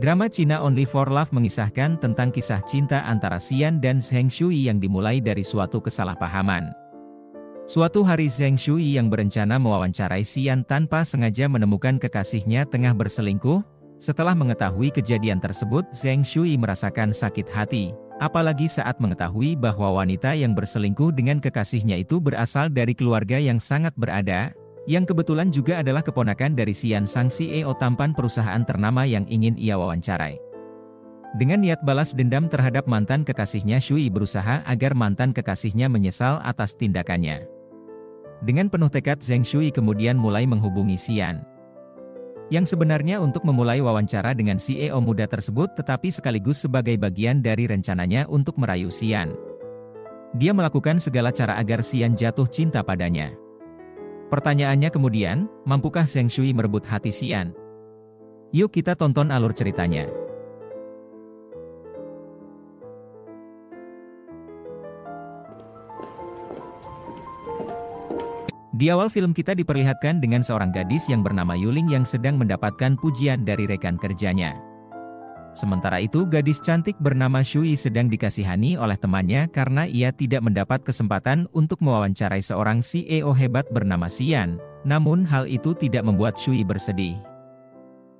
Drama China Only for Love mengisahkan tentang kisah cinta antara Xian dan Zheng Shui yang dimulai dari suatu kesalahpahaman. Suatu hari Zheng Shui yang berencana mewawancarai Xian tanpa sengaja menemukan kekasihnya tengah berselingkuh. Setelah mengetahui kejadian tersebut, Zheng Shui merasakan sakit hati, apalagi saat mengetahui bahwa wanita yang berselingkuh dengan kekasihnya itu berasal dari keluarga yang sangat berada, yang kebetulan juga adalah keponakan dari Xian sang CEO tampan perusahaan ternama yang ingin ia wawancarai. Dengan niat balas dendam terhadap mantan kekasihnya, Shui berusaha agar mantan kekasihnya menyesal atas tindakannya. Dengan penuh tekad, Zheng Shui kemudian mulai menghubungi Xian, yang sebenarnya untuk memulai wawancara dengan CEO muda tersebut, tetapi sekaligus sebagai bagian dari rencananya untuk merayu Xian. Dia melakukan segala cara agar Xian jatuh cinta padanya. Pertanyaannya kemudian, mampukah Zheng Shui merebut hati Xian? Yuk kita tonton alur ceritanya. Di awal film kita diperlihatkan dengan seorang gadis yang bernama Yuling yang sedang mendapatkan pujian dari rekan kerjanya. Sementara itu gadis cantik bernama Shui sedang dikasihani oleh temannya karena ia tidak mendapat kesempatan untuk mewawancarai seorang CEO hebat bernama Xian. Namun hal itu tidak membuat Shui bersedih.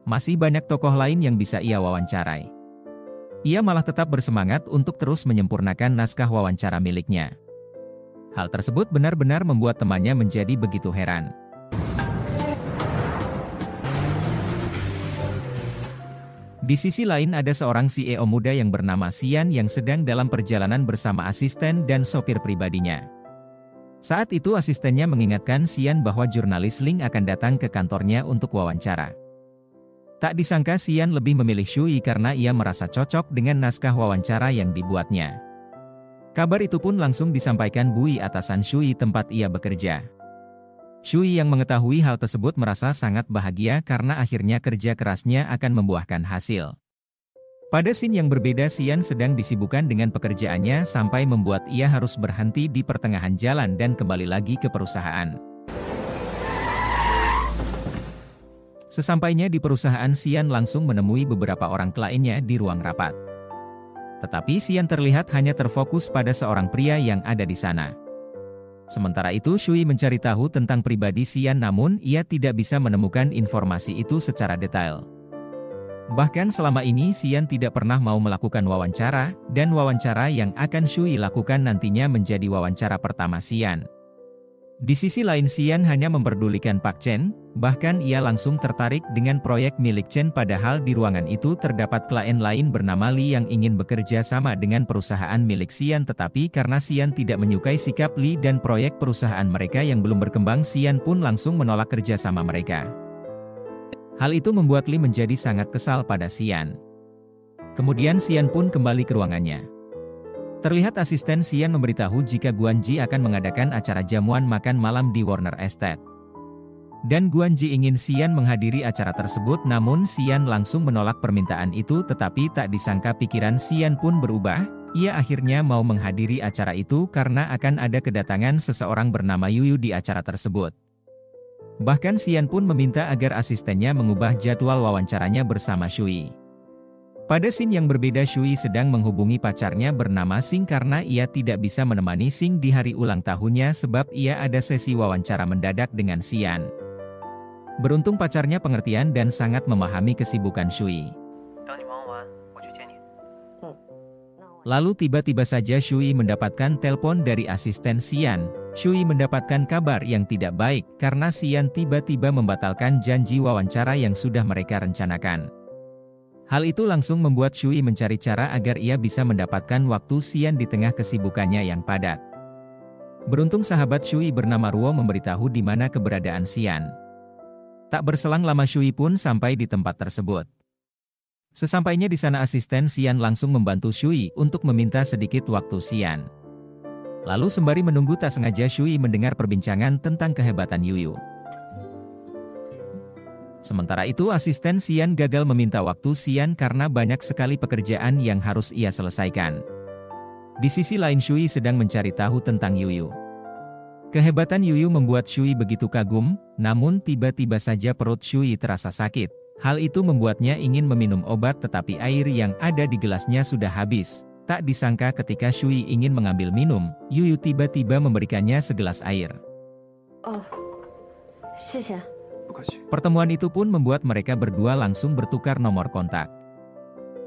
Masih banyak tokoh lain yang bisa ia wawancarai. Ia malah tetap bersemangat untuk terus menyempurnakan naskah wawancara miliknya. Hal tersebut benar-benar membuat temannya menjadi begitu heran. Di sisi lain ada seorang CEO muda yang bernama Xian yang sedang dalam perjalanan bersama asisten dan sopir pribadinya. Saat itu asistennya mengingatkan Xian bahwa jurnalis Ling akan datang ke kantornya untuk wawancara. Tak disangka Xian lebih memilih Shui karena ia merasa cocok dengan naskah wawancara yang dibuatnya. Kabar itu pun langsung disampaikan Bui atasan Shui tempat ia bekerja. Shui yang mengetahui hal tersebut merasa sangat bahagia karena akhirnya kerja kerasnya akan membuahkan hasil. Pada scene yang berbeda, Xian sedang disibukkan dengan pekerjaannya sampai membuat ia harus berhenti di pertengahan jalan dan kembali lagi ke perusahaan. Sesampainya di perusahaan, Xian langsung menemui beberapa orang kliennya di ruang rapat. Tetapi Xian terlihat hanya terfokus pada seorang pria yang ada di sana. Sementara itu Shui mencari tahu tentang pribadi Xian namun ia tidak bisa menemukan informasi itu secara detail. Bahkan selama ini Xian tidak pernah mau melakukan wawancara, dan wawancara yang akan Shui lakukan nantinya menjadi wawancara pertama Xian. Di sisi lain Xian hanya memperdulikan Pak Chen, bahkan ia langsung tertarik dengan proyek milik Chen padahal di ruangan itu terdapat klien lain bernama Li yang ingin bekerja sama dengan perusahaan milik Xian tetapi karena Xian tidak menyukai sikap Li dan proyek perusahaan mereka yang belum berkembang, Xian pun langsung menolak kerja sama mereka. Hal itu membuat Li menjadi sangat kesal pada Xian. Kemudian Xian pun kembali ke ruangannya. Terlihat asisten Xian memberitahu jika Guanji akan mengadakan acara jamuan makan malam di Warner Estate. Dan Guanji ingin Xian menghadiri acara tersebut namun Xian langsung menolak permintaan itu tetapi tak disangka pikiran Xian pun berubah, ia akhirnya mau menghadiri acara itu karena akan ada kedatangan seseorang bernama Yuyu di acara tersebut. Bahkan Xian pun meminta agar asistennya mengubah jadwal wawancaranya bersama Shui. Pada scene yang berbeda Shui sedang menghubungi pacarnya bernama Xing karena ia tidak bisa menemani Xing di hari ulang tahunnya sebab ia ada sesi wawancara mendadak dengan Xian. Beruntung pacarnya pengertian dan sangat memahami kesibukan Shui. Lalu tiba-tiba saja Shui mendapatkan telepon dari asisten Xian. Shui mendapatkan kabar yang tidak baik karena Xian tiba-tiba membatalkan janji wawancara yang sudah mereka rencanakan. Hal itu langsung membuat Shui mencari cara agar ia bisa mendapatkan waktu Xian di tengah kesibukannya yang padat. Beruntung sahabat Shui bernama Ruo memberitahu di mana keberadaan Xian. Tak berselang lama Shui pun sampai di tempat tersebut. Sesampainya di sana asisten Xian langsung membantu Shui untuk meminta sedikit waktu Xian. Lalu sembari menunggu tak sengaja Shui mendengar perbincangan tentang kehebatan Yuyu. Sementara itu asisten Xian gagal meminta waktu Xian karena banyak sekali pekerjaan yang harus ia selesaikan. Di sisi lain Shui sedang mencari tahu tentang Yuyu. Kehebatan Yuyu membuat Shui begitu kagum, namun tiba-tiba saja perut Shui terasa sakit. Hal itu membuatnya ingin meminum obat tetapi air yang ada di gelasnya sudah habis. Tak disangka ketika Shui ingin mengambil minum, Yuyu tiba-tiba memberikannya segelas air. Oh, 谢谢. Pertemuan itu pun membuat mereka berdua langsung bertukar nomor kontak.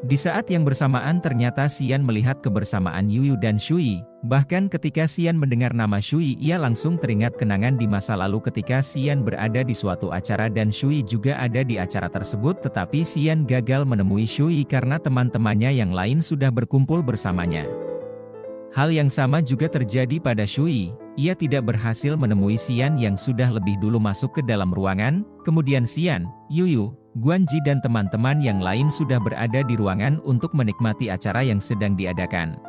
Di saat yang bersamaan ternyata Xian melihat kebersamaan Yuyu dan Shui. Bahkan ketika Xian mendengar nama Shui, ia langsung teringat kenangan di masa lalu ketika Xian berada di suatu acara dan Shui juga ada di acara tersebut, tetapi Xian gagal menemui Shui karena teman-temannya yang lain sudah berkumpul bersamanya. Hal yang sama juga terjadi pada Shui. Ia tidak berhasil menemui Xian yang sudah lebih dulu masuk ke dalam ruangan. Kemudian Xian, Yuyu, Guanji dan teman-teman yang lain sudah berada di ruangan untuk menikmati acara yang sedang diadakan.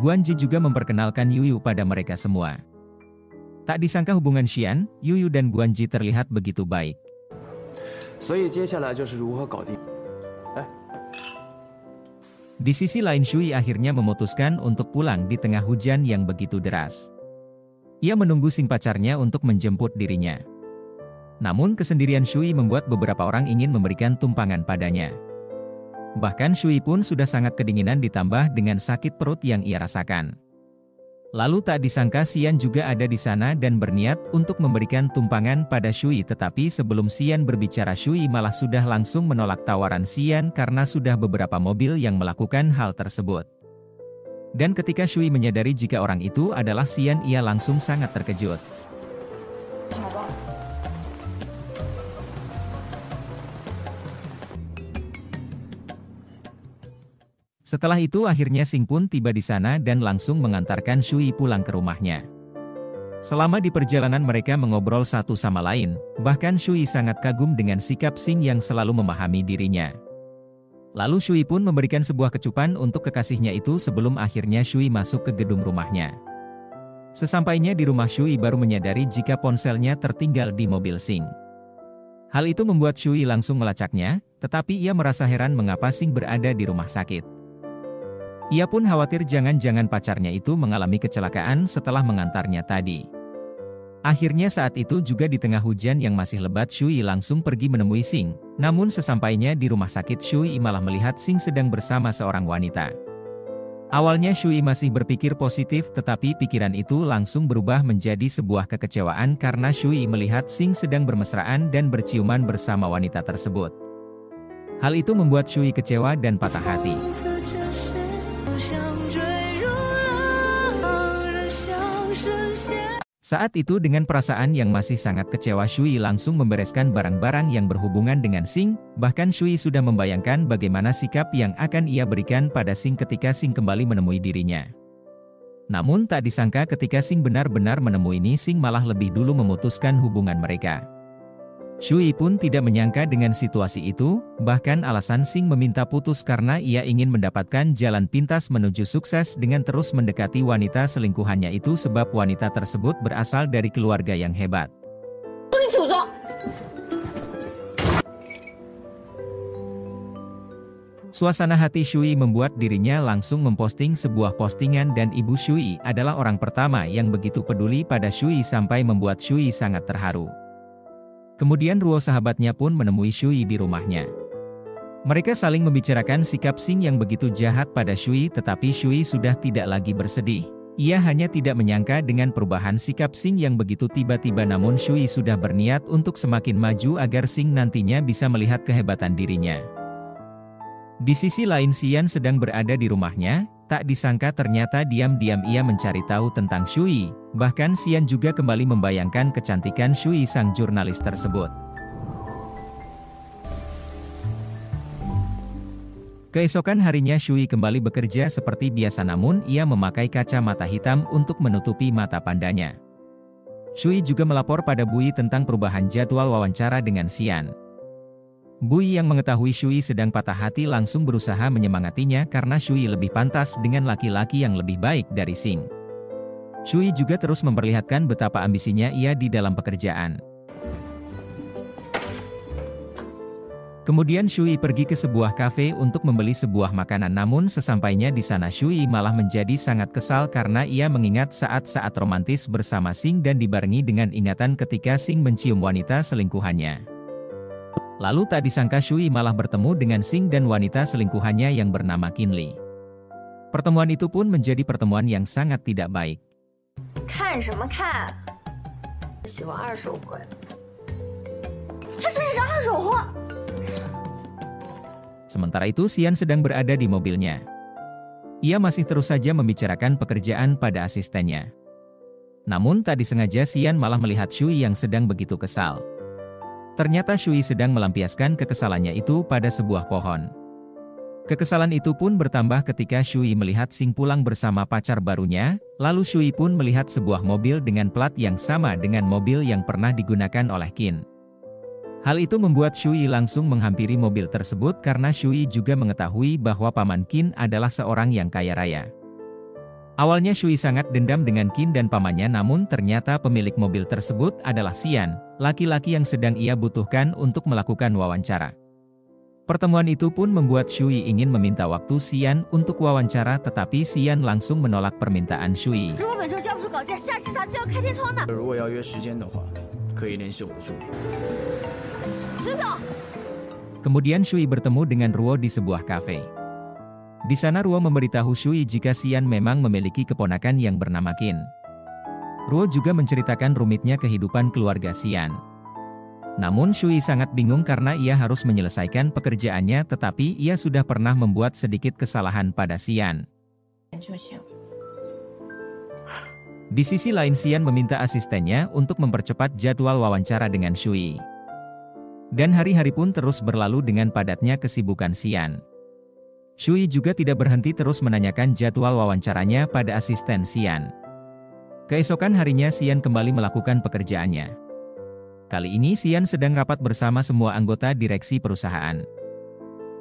Guanji juga memperkenalkan Yuyu pada mereka semua. Tak disangka hubungan Xian, Yuyu dan Guanji terlihat begitu baik. Di sisi lain Shui akhirnya memutuskan untuk pulang di tengah hujan yang begitu deras. Ia menunggu Xing pacarnya untuk menjemput dirinya. Namun kesendirian Shui membuat beberapa orang ingin memberikan tumpangan padanya. Bahkan Shui pun sudah sangat kedinginan ditambah dengan sakit perut yang ia rasakan. Lalu tak disangka Xian juga ada di sana dan berniat untuk memberikan tumpangan pada Shui, tetapi sebelum Xian berbicara Shui malah sudah langsung menolak tawaran Xian karena sudah beberapa mobil yang melakukan hal tersebut. Dan ketika Shui menyadari jika orang itu adalah Xian, ia langsung sangat terkejut. Setelah itu akhirnya Xing pun tiba di sana dan langsung mengantarkan Shui pulang ke rumahnya. Selama di perjalanan mereka mengobrol satu sama lain, bahkan Shui sangat kagum dengan sikap Xing yang selalu memahami dirinya. Lalu Shui pun memberikan sebuah kecupan untuk kekasihnya itu sebelum akhirnya Shui masuk ke gedung rumahnya. Sesampainya di rumah Shui baru menyadari jika ponselnya tertinggal di mobil Xing. Hal itu membuat Shui langsung melacaknya, tetapi ia merasa heran mengapa Xing berada di rumah sakit. Ia pun khawatir jangan-jangan pacarnya itu mengalami kecelakaan setelah mengantarnya tadi. Akhirnya saat itu juga di tengah hujan yang masih lebat Shui langsung pergi menemui Xing. Namun sesampainya di rumah sakit Shui malah melihat Xing sedang bersama seorang wanita. Awalnya Shui masih berpikir positif tetapi pikiran itu langsung berubah menjadi sebuah kekecewaan karena Shui melihat Xing sedang bermesraan dan berciuman bersama wanita tersebut. Hal itu membuat Shui kecewa dan patah hati. Saat itu dengan perasaan yang masih sangat kecewa Shui langsung membereskan barang-barang yang berhubungan dengan Xing, bahkan Shui sudah membayangkan bagaimana sikap yang akan ia berikan pada Xing ketika Xing kembali menemui dirinya. Namun tak disangka ketika Xing benar-benar menemui Xing malah lebih dulu memutuskan hubungan mereka. Shui pun tidak menyangka dengan situasi itu, bahkan alasan Xing meminta putus karena ia ingin mendapatkan jalan pintas menuju sukses dengan terus mendekati wanita selingkuhannya itu sebab wanita tersebut berasal dari keluarga yang hebat. Suasana hati Shui membuat dirinya langsung memposting sebuah postingan dan ibu Shui adalah orang pertama yang begitu peduli pada Shui sampai membuat Shui sangat terharu. Kemudian Ruo sahabatnya pun menemui Shui di rumahnya. Mereka saling membicarakan sikap Xing yang begitu jahat pada Shui tetapi Shui sudah tidak lagi bersedih. Ia hanya tidak menyangka dengan perubahan sikap Xing yang begitu tiba-tiba namun Shui sudah berniat untuk semakin maju agar Xing nantinya bisa melihat kehebatan dirinya. Di sisi lain Xian sedang berada di rumahnya, tak disangka ternyata diam-diam ia mencari tahu tentang Shui. Bahkan Xian juga kembali membayangkan kecantikan Shui sang jurnalis tersebut. Keesokan harinya Shui kembali bekerja seperti biasa namun ia memakai kacamata hitam untuk menutupi mata pandanya. Shui juga melapor pada Bui tentang perubahan jadwal wawancara dengan Xian. Bui yang mengetahui Shui sedang patah hati langsung berusaha menyemangatinya karena Shui lebih pantas dengan laki-laki yang lebih baik dari Xing. Shui juga terus memperlihatkan betapa ambisinya ia di dalam pekerjaan. Kemudian Shui pergi ke sebuah kafe untuk membeli sebuah makanan namun sesampainya di sana Shui malah menjadi sangat kesal karena ia mengingat saat-saat romantis bersama Xing dan dibarengi dengan ingatan ketika Xing mencium wanita selingkuhannya. Lalu tak disangka Shui malah bertemu dengan Xing dan wanita selingkuhannya yang bernama Qinli. Pertemuan itu pun menjadi pertemuan yang sangat tidak baik. 看什么看？喜欢二手货。他说是二手货。 Sementara itu Xian sedang berada di mobilnya. Ia masih terus saja membicarakan pekerjaan pada asistennya. Namun tak disengaja Xian malah melihat Shui yang sedang begitu kesal. Ternyata Shui sedang melampiaskan kekesalannya itu pada sebuah pohon. Kekesalan itu pun bertambah ketika Shui melihat Xing pulang bersama pacar barunya, lalu Shui pun melihat sebuah mobil dengan plat yang sama dengan mobil yang pernah digunakan oleh Qin. Hal itu membuat Shui langsung menghampiri mobil tersebut karena Shui juga mengetahui bahwa paman Qin adalah seorang yang kaya raya. Awalnya Shui sangat dendam dengan Qin dan pamannya, namun ternyata pemilik mobil tersebut adalah Xian, laki-laki yang sedang ia butuhkan untuk melakukan wawancara. Pertemuan itu pun membuat Shui ingin meminta waktu Xian untuk wawancara, tetapi Xian langsung menolak permintaan Shui. 如果本周交不出稿件，下期杂志要开天窗的。如果要约时间的话，可以联系我的助理。石总， Kemudian Shui bertemu dengan Ruo di sebuah kafe. Di sana Ruo memberitahu Shui jika Xian memang memiliki keponakan yang bernama Qin. Ruo juga menceritakan rumitnya kehidupan keluarga Xian. Namun Shui sangat bingung karena ia harus menyelesaikan pekerjaannya, tetapi ia sudah pernah membuat sedikit kesalahan pada Xian. Di sisi lain Xian meminta asistennya untuk mempercepat jadwal wawancara dengan Shui. Dan hari-hari pun terus berlalu dengan padatnya kesibukan Xian. Shui juga tidak berhenti terus menanyakan jadwal wawancaranya pada asisten Xian. Keesokan harinya Xian kembali melakukan pekerjaannya. Kali ini Xian sedang rapat bersama semua anggota direksi perusahaan.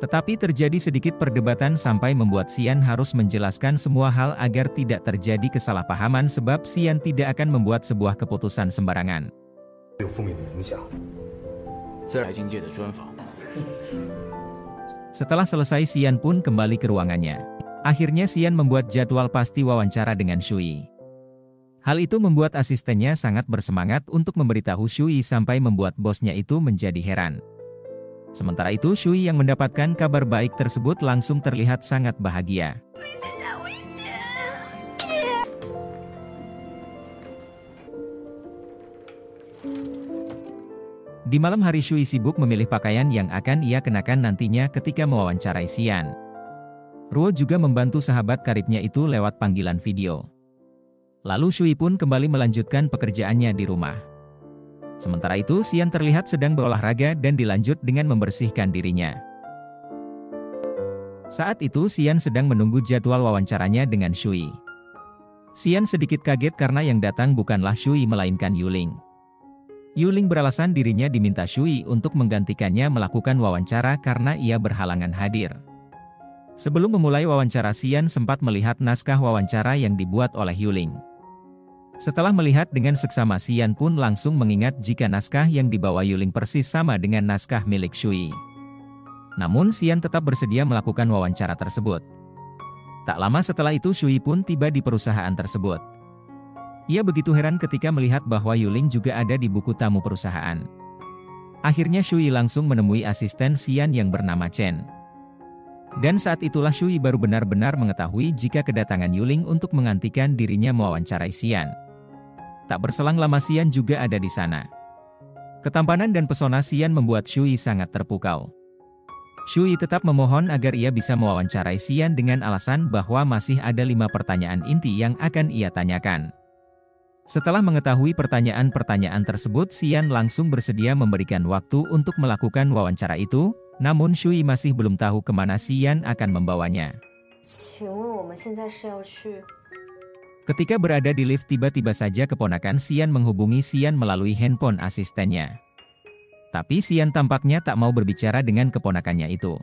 Tetapi terjadi sedikit perdebatan sampai membuat Xian harus menjelaskan semua hal agar tidak terjadi kesalahpahaman, sebab Xian tidak akan membuat sebuah keputusan sembarangan. Setelah selesai Xian pun kembali ke ruangannya. Akhirnya Xian membuat jadwal pasti wawancara dengan Shui. Hal itu membuat asistennya sangat bersemangat untuk memberitahu Shui sampai membuat bosnya itu menjadi heran. Sementara itu Shui yang mendapatkan kabar baik tersebut langsung terlihat sangat bahagia. Di malam hari Shui sibuk memilih pakaian yang akan ia kenakan nantinya ketika mewawancarai Xian. Ruo juga membantu sahabat karibnya itu lewat panggilan video. Lalu Shui pun kembali melanjutkan pekerjaannya di rumah. Sementara itu Xian terlihat sedang berolahraga dan dilanjut dengan membersihkan dirinya. Saat itu Xian sedang menunggu jadwal wawancaranya dengan Shui. Xian sedikit kaget karena yang datang bukanlah Shui melainkan Yuling. Yuling beralasan dirinya diminta Shui untuk menggantikannya melakukan wawancara karena ia berhalangan hadir. Sebelum memulai wawancara Xian sempat melihat naskah wawancara yang dibuat oleh Yuling. Setelah melihat dengan seksama Xian pun langsung mengingat jika naskah yang dibawa Yuling persis sama dengan naskah milik Shui. Namun Xian tetap bersedia melakukan wawancara tersebut. Tak lama setelah itu Shui pun tiba di perusahaan tersebut. Ia begitu heran ketika melihat bahwa Yuling juga ada di buku tamu perusahaan. Akhirnya Shui langsung menemui asisten Xian yang bernama Chen. Dan saat itulah Shui baru benar-benar mengetahui jika kedatangan Yuling untuk menggantikan dirinya mewawancarai Xian. Tak berselang lama Xian juga ada di sana. Ketampanan dan pesona Xian membuat Shui sangat terpukau. Shui tetap memohon agar ia bisa mewawancarai Xian dengan alasan bahwa masih ada 5 pertanyaan inti yang akan ia tanyakan. Setelah mengetahui pertanyaan-pertanyaan tersebut, Xian langsung bersedia memberikan waktu untuk melakukan wawancara itu, namun Shui masih belum tahu kemana Xian akan membawanya. 请问我们现在是要去？ Ketika berada di lift tiba-tiba saja keponakan Xian menghubungi Xian melalui handphone asistennya. Tapi Xian tampaknya tak mau berbicara dengan keponakannya itu.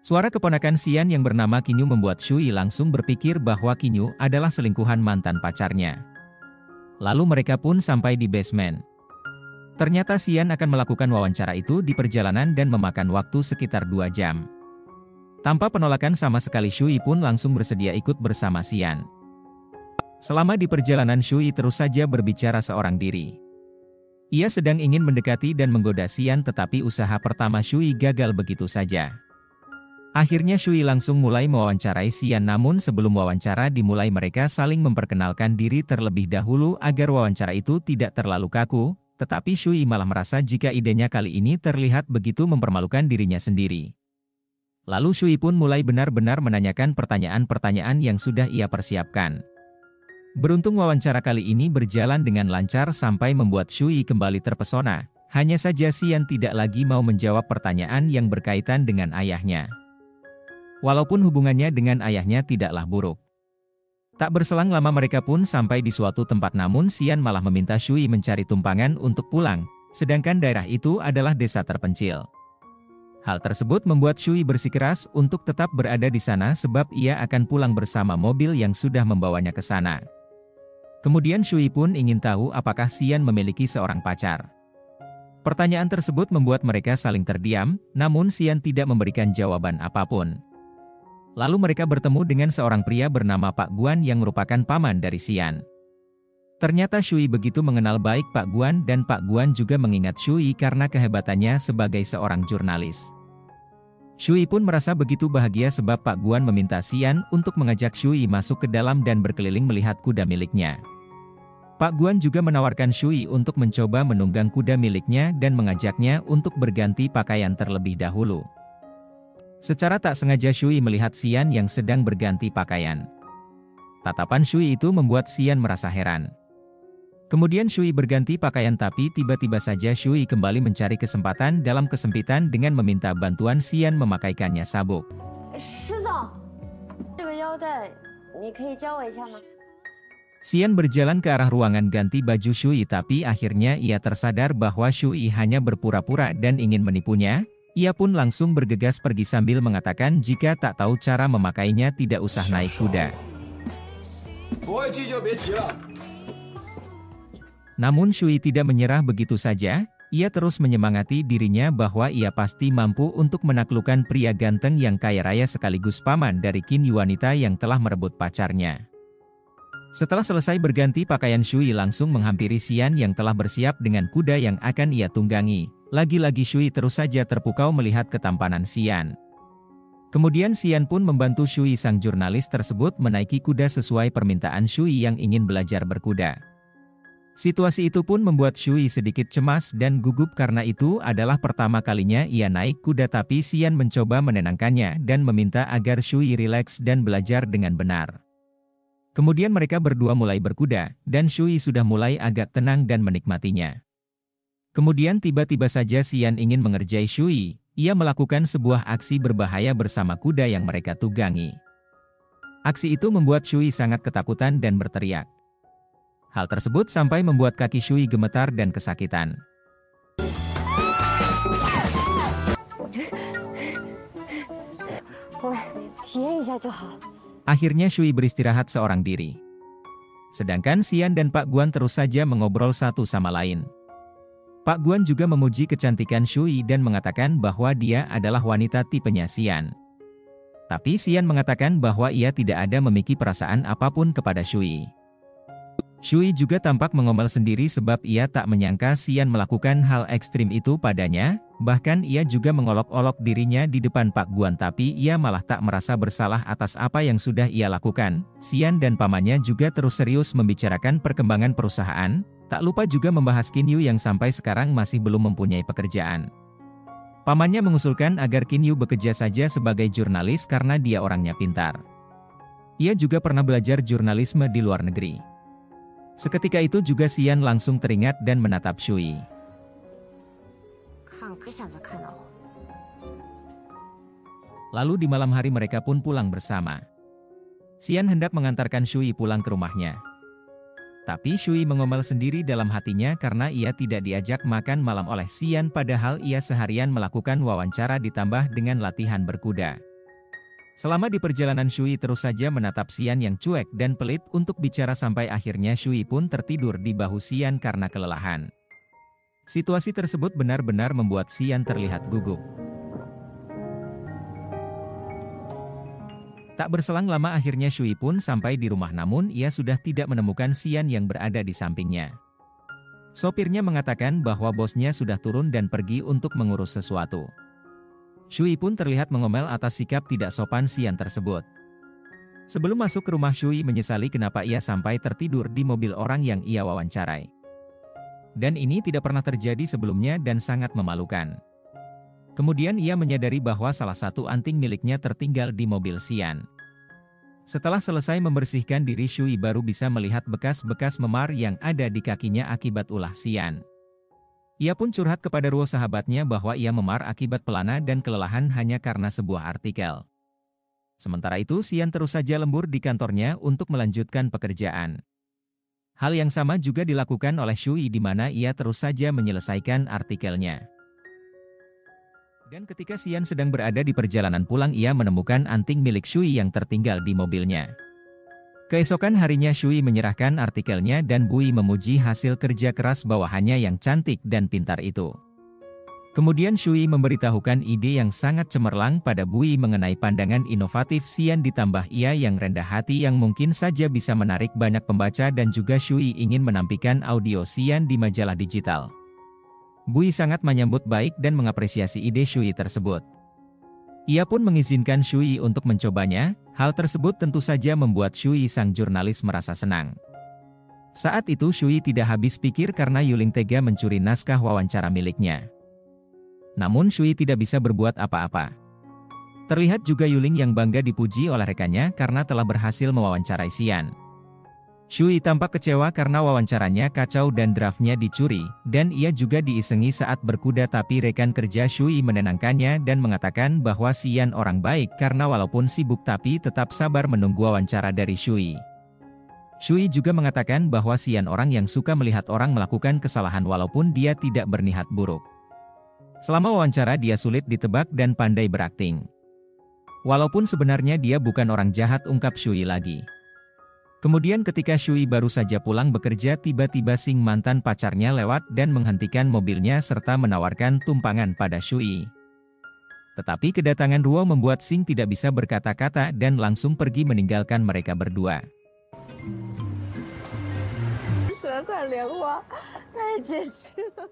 Suara keponakan Xian yang bernama Qinyu membuat Shui langsung berpikir bahwa Qinyu adalah selingkuhan mantan pacarnya. Lalu mereka pun sampai di basement. Ternyata Xian akan melakukan wawancara itu di perjalanan dan memakan waktu sekitar 2 jam. Tanpa penolakan sama sekali Shui pun langsung bersedia ikut bersama Xian. Selama di perjalanan Shui terus saja berbicara seorang diri. Ia sedang ingin mendekati dan menggoda Xian tetapi usaha pertama Shui gagal begitu saja. Akhirnya Shui langsung mulai mewawancarai Xian, namun sebelum wawancara dimulai mereka saling memperkenalkan diri terlebih dahulu agar wawancara itu tidak terlalu kaku, tetapi Shui malah merasa jika idenya kali ini terlihat begitu mempermalukan dirinya sendiri. Lalu Shui pun mulai benar-benar menanyakan pertanyaan-pertanyaan yang sudah ia persiapkan. Beruntung wawancara kali ini berjalan dengan lancar sampai membuat Shui kembali terpesona, hanya saja Xian tidak lagi mau menjawab pertanyaan yang berkaitan dengan ayahnya. Walaupun hubungannya dengan ayahnya tidaklah buruk. Tak berselang lama mereka pun sampai di suatu tempat, namun Xian malah meminta Shui mencari tumpangan untuk pulang, sedangkan daerah itu adalah desa terpencil. Hal tersebut membuat Shui bersikeras untuk tetap berada di sana sebab ia akan pulang bersama mobil yang sudah membawanya ke sana. Kemudian Shui pun ingin tahu apakah Xian memiliki seorang pacar. Pertanyaan tersebut membuat mereka saling terdiam, namun Xian tidak memberikan jawaban apapun. Lalu mereka bertemu dengan seorang pria bernama Pak Guan yang merupakan paman dari Xian. Ternyata Shui begitu mengenal baik Pak Guan dan Pak Guan juga mengingat Shui karena kehebatannya sebagai seorang jurnalis. Shui pun merasa begitu bahagia sebab Pak Guan meminta Xian untuk mengajak Shui masuk ke dalam dan berkeliling melihat kuda miliknya. Pak Guan juga menawarkan Shui untuk mencoba menunggang kuda miliknya dan mengajaknya untuk berganti pakaian terlebih dahulu. Secara tak sengaja Shui melihat Xian yang sedang berganti pakaian. Tatapan Shui itu membuat Xian merasa heran. Kemudian Shui berganti pakaian tapi tiba-tiba saja Shui kembali mencari kesempatan dalam kesempitan dengan meminta bantuan Xian memakaikannya sabuk. Xian berjalan ke arah ruangan ganti baju Shui tapi akhirnya ia tersadar bahwa Shui hanya berpura-pura dan ingin menipunya. Ia pun langsung bergegas pergi sambil mengatakan jika tak tahu cara memakainya tidak usah naik kuda. Namun Shui tidak menyerah begitu saja, ia terus menyemangati dirinya bahwa ia pasti mampu untuk menaklukkan pria ganteng yang kaya raya sekaligus paman dari Qin Yu wanita yang telah merebut pacarnya. Setelah selesai berganti pakaian, Shui langsung menghampiri Xian yang telah bersiap dengan kuda yang akan ia tunggangi. Lagi-lagi Shui terus saja terpukau melihat ketampanan Xian. Kemudian Xian pun membantu Shui sang jurnalis tersebut menaiki kuda sesuai permintaan Shui yang ingin belajar berkuda. Situasi itu pun membuat Shui sedikit cemas dan gugup karena itu adalah pertama kalinya ia naik kuda, tapi Xian mencoba menenangkannya dan meminta agar Shui rileks dan belajar dengan benar. Kemudian mereka berdua mulai berkuda, dan Shui sudah mulai agak tenang dan menikmatinya. Kemudian tiba-tiba saja Xian ingin mengerjai Shui, ia melakukan sebuah aksi berbahaya bersama kuda yang mereka tunggangi. Aksi itu membuat Shui sangat ketakutan dan berteriak. Hal tersebut sampai membuat kaki Shui gemetar dan kesakitan. Akhirnya Shui beristirahat seorang diri. Sedangkan Xian dan Pak Guan terus saja mengobrol satu sama lain. Pak Guan juga memuji kecantikan Shui dan mengatakan bahwa dia adalah wanita tipenya Xian. Tapi Xian mengatakan bahwa ia tidak ada memiliki perasaan apapun kepada Shui. Shui juga tampak mengomel sendiri sebab ia tak menyangka Xian melakukan hal ekstrim itu padanya, bahkan ia juga mengolok-olok dirinya di depan Pak Guan tapi ia malah tak merasa bersalah atas apa yang sudah ia lakukan. Xian dan pamannya juga terus serius membicarakan perkembangan perusahaan, tak lupa juga membahas Qin Yu yang sampai sekarang masih belum mempunyai pekerjaan. Pamannya mengusulkan agar Qin Yu bekerja saja sebagai jurnalis karena dia orangnya pintar. Ia juga pernah belajar jurnalisme di luar negeri. Seketika itu juga Xian langsung teringat dan menatap Shui. Lalu di malam hari mereka pun pulang bersama. Xian hendak mengantarkan Shui pulang ke rumahnya. Tapi Shui mengomel sendiri dalam hatinya karena ia tidak diajak makan malam oleh Xian padahal ia seharian melakukan wawancara ditambah dengan latihan berkuda. Selama di perjalanan Shui terus saja menatap Xian yang cuek dan pelit untuk bicara sampai akhirnya Shui pun tertidur di bahu Xian karena kelelahan. Situasi tersebut benar-benar membuat Xian terlihat gugup. Tak berselang lama akhirnya Shui pun sampai di rumah namun ia sudah tidak menemukan Xian yang berada di sampingnya. Sopirnya mengatakan bahwa bosnya sudah turun dan pergi untuk mengurus sesuatu. Shui pun terlihat mengomel atas sikap tidak sopan Xian tersebut. Sebelum masuk ke rumah, Shui menyesali kenapa ia sampai tertidur di mobil orang yang ia wawancarai. Dan ini tidak pernah terjadi sebelumnya dan sangat memalukan. Kemudian ia menyadari bahwa salah satu anting miliknya tertinggal di mobil Xian. Setelah selesai membersihkan diri, Shui baru bisa melihat bekas-bekas memar yang ada di kakinya akibat ulah Xian. Ia pun curhat kepada Ruo sahabatnya bahwa ia memar akibat pelana dan kelelahan hanya karena sebuah artikel. Sementara itu Xian terus saja lembur di kantornya untuk melanjutkan pekerjaan. Hal yang sama juga dilakukan oleh Shui di mana ia terus saja menyelesaikan artikelnya. Dan ketika Xian sedang berada di perjalanan pulang, ia menemukan anting milik Shui yang tertinggal di mobilnya. Keesokan harinya Shui menyerahkan artikelnya dan Bui memuji hasil kerja keras bawahannya yang cantik dan pintar itu. Kemudian Shui memberitahukan ide yang sangat cemerlang pada Bui mengenai pandangan inovatif Xian, ditambah ia yang rendah hati yang mungkin saja bisa menarik banyak pembaca, dan juga Shui ingin menampilkan audio Xian di majalah digital. Bui sangat menyambut baik dan mengapresiasi ide Shui tersebut. Ia pun mengizinkan Shui untuk mencobanya. Hal tersebut tentu saja membuat Shui sang jurnalis merasa senang. Saat itu Shui tidak habis pikir karena Yuling tega mencuri naskah wawancara miliknya. Namun Shui tidak bisa berbuat apa-apa. Terlihat juga Yuling yang bangga dipuji oleh rekannya karena telah berhasil mewawancarai Xian. Shui tampak kecewa karena wawancaranya kacau dan draftnya dicuri, dan ia juga diisengi saat berkuda, tapi rekan kerja Shui menenangkannya dan mengatakan bahwa Xian orang baik karena walaupun sibuk tapi tetap sabar menunggu wawancara dari Shui. Shui juga mengatakan bahwa Xian orang yang suka melihat orang melakukan kesalahan walaupun dia tidak berniat buruk. Selama wawancara dia sulit ditebak dan pandai berakting. Walaupun sebenarnya dia bukan orang jahat, ungkap Shui lagi. Kemudian ketika Shui baru saja pulang bekerja, tiba-tiba Xing mantan pacarnya lewat dan menghentikan mobilnya serta menawarkan tumpangan pada Shui. Tetapi kedatangan Ruo membuat Xing tidak bisa berkata-kata dan langsung pergi meninggalkan mereka berdua.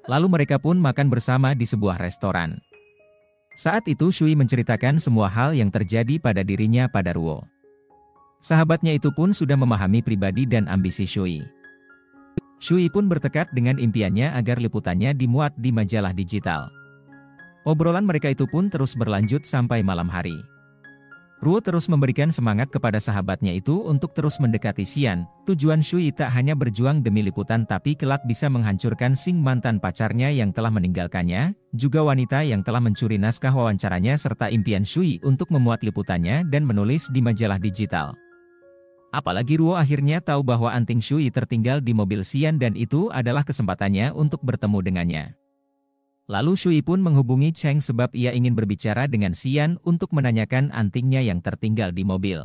Lalu mereka pun makan bersama di sebuah restoran. Saat itu Shui menceritakan semua hal yang terjadi pada dirinya pada Ruo. Sahabatnya itu pun sudah memahami pribadi dan ambisi Shui. Shui pun bertekad dengan impiannya agar liputannya dimuat di majalah digital. Obrolan mereka itu pun terus berlanjut sampai malam hari. Ruo terus memberikan semangat kepada sahabatnya itu untuk terus mendekati Xian. Tujuan Shui tak hanya berjuang demi liputan tapi kelak bisa menghancurkan Xing mantan pacarnya yang telah meninggalkannya, juga wanita yang telah mencuri naskah wawancaranya, serta impian Shui untuk memuat liputannya dan menulis di majalah digital. Apalagi Ruo akhirnya tahu bahwa anting Shui tertinggal di mobil Xian dan itu adalah kesempatannya untuk bertemu dengannya. Lalu Shui pun menghubungi Cheng sebab ia ingin berbicara dengan Xian untuk menanyakan antingnya yang tertinggal di mobil.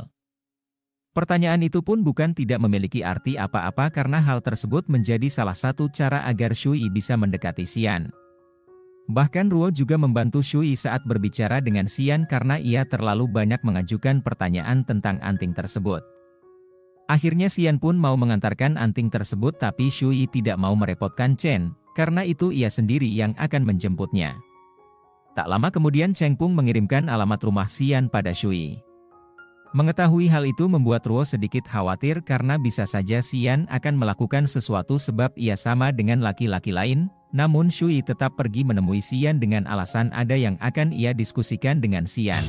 Pertanyaan itu pun bukan tidak memiliki arti apa-apa karena hal tersebut menjadi salah satu cara agar Shui bisa mendekati Xian. Bahkan Ruo juga membantu Shui saat berbicara dengan Xian karena ia terlalu banyak mengajukan pertanyaan tentang anting tersebut. Akhirnya Xian pun mau mengantarkan anting tersebut tapi Shui tidak mau merepotkan Chen. Karena itu ia sendiri yang akan menjemputnya. Tak lama kemudian Cheng Pung mengirimkan alamat rumah Xian pada Shui. Mengetahui hal itu membuat Ruo sedikit khawatir karena bisa saja Xian akan melakukan sesuatu sebab ia sama dengan laki-laki lain, namun Shui tetap pergi menemui Xian dengan alasan ada yang akan ia diskusikan dengan Xian.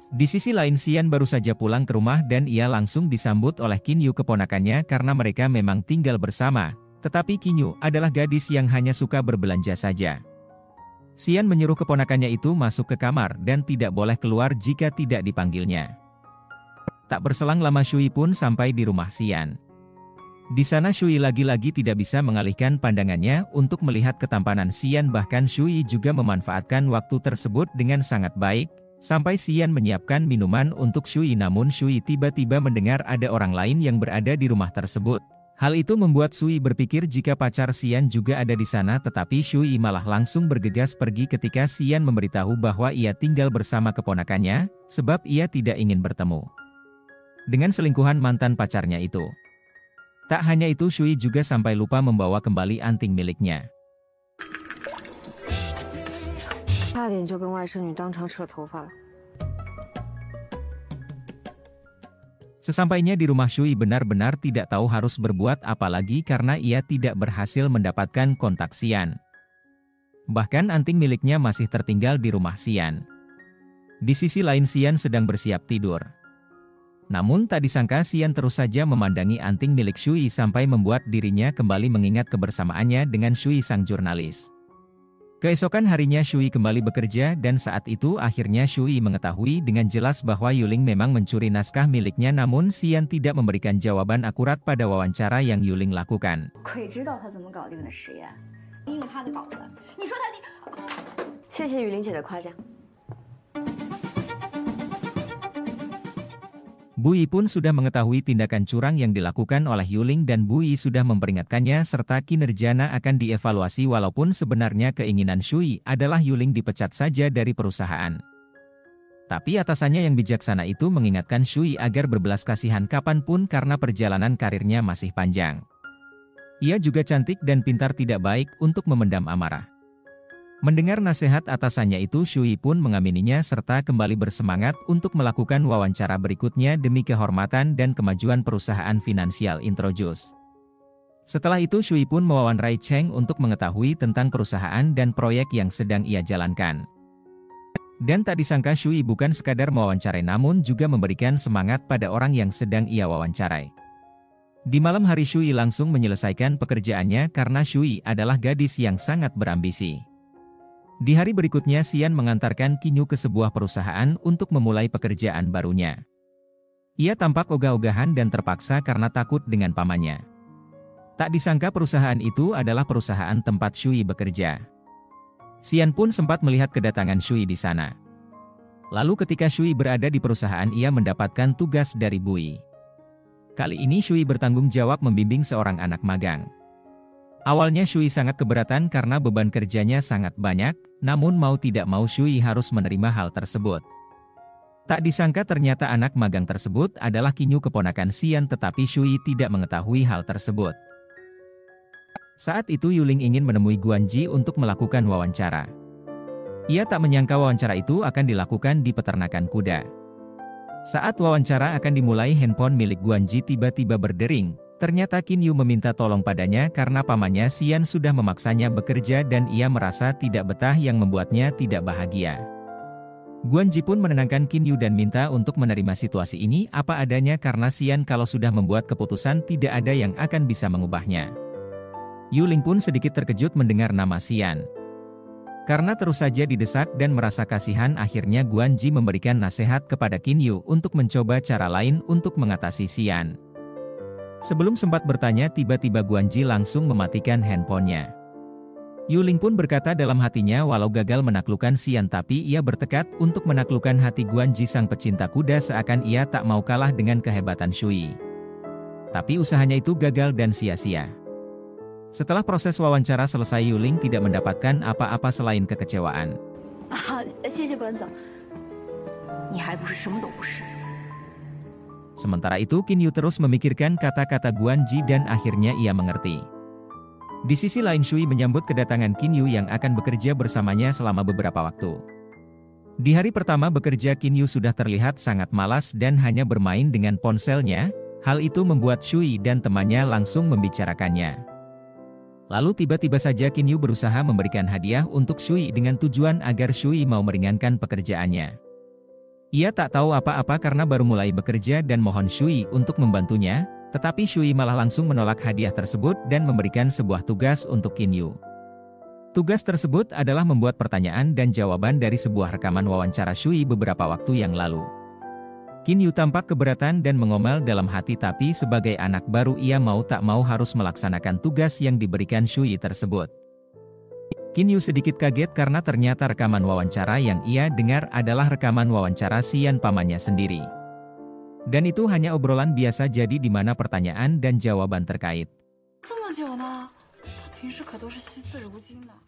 Di sisi lain Xian baru saja pulang ke rumah dan ia langsung disambut oleh Qin Yu keponakannya karena mereka memang tinggal bersama, tetapi Qin Yu adalah gadis yang hanya suka berbelanja saja. Xian menyuruh keponakannya itu masuk ke kamar dan tidak boleh keluar jika tidak dipanggilnya. Tak berselang lama Shui pun sampai di rumah Xian. Di sana Shui lagi-lagi tidak bisa mengalihkan pandangannya untuk melihat ketampanan Xian, bahkan Shui juga memanfaatkan waktu tersebut dengan sangat baik. Sampai Xian menyiapkan minuman untuk Shui, namun Shui tiba-tiba mendengar ada orang lain yang berada di rumah tersebut. Hal itu membuat Shui berpikir jika pacar Xian juga ada di sana, tetapi Shui malah langsung bergegas pergi ketika Xian memberitahu bahwa ia tinggal bersama keponakannya, sebab ia tidak ingin bertemu dengan selingkuhan mantan pacarnya itu. Tak hanya itu, Shui juga sampai lupa membawa kembali anting miliknya. 差点就跟外甥女当场扯头发了。 Sesampainya di rumah, Shui benar-benar tidak tahu harus berbuat apa lagi karena ia tidak berhasil mendapatkan kontak Xian. Bahkan anting miliknya masih tertinggal di rumah Xian. Di sisi lain, Xian sedang bersiap tidur. Namun tak disangka Xian terus saja memandangi anting milik Shui sampai membuat dirinya kembali mengingat kebersamaannya dengan Shui sang jurnalis. Keesokan harinya Shui kembali bekerja dan saat itu akhirnya Shui mengetahui dengan jelas bahwa Yuling memang mencuri naskah miliknya, namun Xian tidak memberikan jawaban akurat pada wawancara yang Yuling lakukan. 谢谢雨林姐的夸奖。 Bu Yi pun sudah mengetahui tindakan curang yang dilakukan oleh Yuling dan Bu Yi sudah memperingatkannya serta kinerjanya akan dievaluasi walaupun sebenarnya keinginan Shui adalah Yuling dipecat saja dari perusahaan. Tapi atasannya yang bijaksana itu mengingatkan Shui agar berbelas kasihan kapanpun karena perjalanan karirnya masih panjang. Ia juga cantik dan pintar, tidak baik untuk memendam amarah. Mendengar nasihat atasannya itu, Shui pun mengamininya serta kembali bersemangat untuk melakukan wawancara berikutnya demi kehormatan dan kemajuan perusahaan finansial Introjus. Setelah itu Shui pun mewawancarai Cheng untuk mengetahui tentang perusahaan dan proyek yang sedang ia jalankan. Dan tak disangka Shui bukan sekadar mewawancarai namun juga memberikan semangat pada orang yang sedang ia wawancarai. Di malam hari Shui langsung menyelesaikan pekerjaannya karena Shui adalah gadis yang sangat berambisi. Di hari berikutnya Xian mengantarkan Qin Yu ke sebuah perusahaan untuk memulai pekerjaan barunya. Ia tampak ogah-ogahan dan terpaksa karena takut dengan pamannya. Tak disangka perusahaan itu adalah perusahaan tempat Shui bekerja. Xian pun sempat melihat kedatangan Shui di sana. Lalu ketika Shui berada di perusahaan, ia mendapatkan tugas dari Bu Yi. Kali ini Shui bertanggung jawab membimbing seorang anak magang. Awalnya Shui sangat keberatan karena beban kerjanya sangat banyak, namun mau tidak mau Shui harus menerima hal tersebut. Tak disangka ternyata anak magang tersebut adalah Qin Yu, keponakan Xian, tetapi Shui tidak mengetahui hal tersebut. Saat itu Yuling ingin menemui Guanji untuk melakukan wawancara. Ia tak menyangka wawancara itu akan dilakukan di peternakan kuda. Saat wawancara akan dimulai, handphone milik Guanji tiba-tiba berdering. Ternyata Qin Yu meminta tolong padanya karena pamannya Xian sudah memaksanya bekerja dan ia merasa tidak betah yang membuatnya tidak bahagia. Guanji pun menenangkan Qin Yu dan minta untuk menerima situasi ini apa adanya karena Xian kalau sudah membuat keputusan tidak ada yang akan bisa mengubahnya. Yuling pun sedikit terkejut mendengar nama Xian. Karena terus saja didesak dan merasa kasihan, akhirnya Guanji memberikan nasihat kepada Qin Yu untuk mencoba cara lain untuk mengatasi Xian. Sebelum sempat bertanya, tiba-tiba Guanji langsung mematikan handphonenya. Yuling pun berkata dalam hatinya walau gagal menaklukkan Xian tapi ia bertekad untuk menaklukkan hati Guanji sang pecinta kuda, seakan ia tak mau kalah dengan kehebatan Shui. Tapi usahanya itu gagal dan sia-sia. Setelah proses wawancara selesai, Yuling tidak mendapatkan apa-apa selain kekecewaan. Sementara itu Qin Yu terus memikirkan kata-kata Guanji dan akhirnya ia mengerti. Di sisi lain Shui menyambut kedatangan Qin Yu yang akan bekerja bersamanya selama beberapa waktu. Di hari pertama bekerja, Qin Yu sudah terlihat sangat malas dan hanya bermain dengan ponselnya. Hal itu membuat Shui dan temannya langsung membicarakannya. Lalu tiba-tiba saja Qin Yu berusaha memberikan hadiah untuk Shui dengan tujuan agar Shui mau meringankan pekerjaannya. Ia tak tahu apa-apa karena baru mulai bekerja dan mohon Shui untuk membantunya, tetapi Shui malah langsung menolak hadiah tersebut dan memberikan sebuah tugas untuk Qin Yu. Tugas tersebut adalah membuat pertanyaan dan jawaban dari sebuah rekaman wawancara Shui beberapa waktu yang lalu. Qin Yu tampak keberatan dan mengomel dalam hati, tapi sebagai anak baru ia mau tak mau harus melaksanakan tugas yang diberikan Shui tersebut. Qin Yu sedikit kaget karena ternyata rekaman wawancara yang ia dengar adalah rekaman wawancara Xian pamannya sendiri. Dan itu hanya obrolan biasa, jadi di mana pertanyaan dan jawaban terkait.